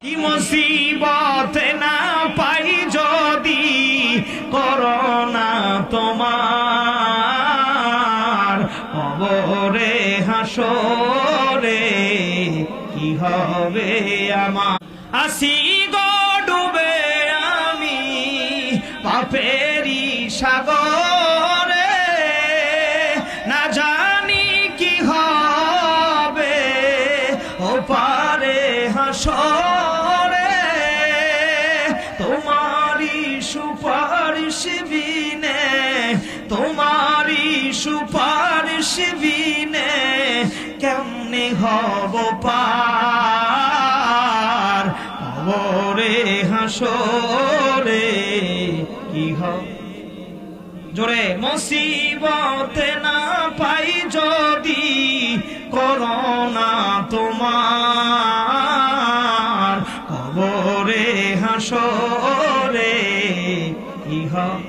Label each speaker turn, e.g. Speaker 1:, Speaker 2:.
Speaker 1: মুসিবত না পাই যদি করোনা তোমার কবরে হাসরে কি হবে আমার আসি গো ডুবে আমি পাপেরি সাগরে না জানি কি হবে ও পারে হাসরে তোমারি সুপারিশ বিনে তোমারি সুপারিশ বিনে কেমনে হব পার কবরে হাসরে কি হবে জোরে মুসিবত না পাই যদি করোনা তোমার কবরে হাসরে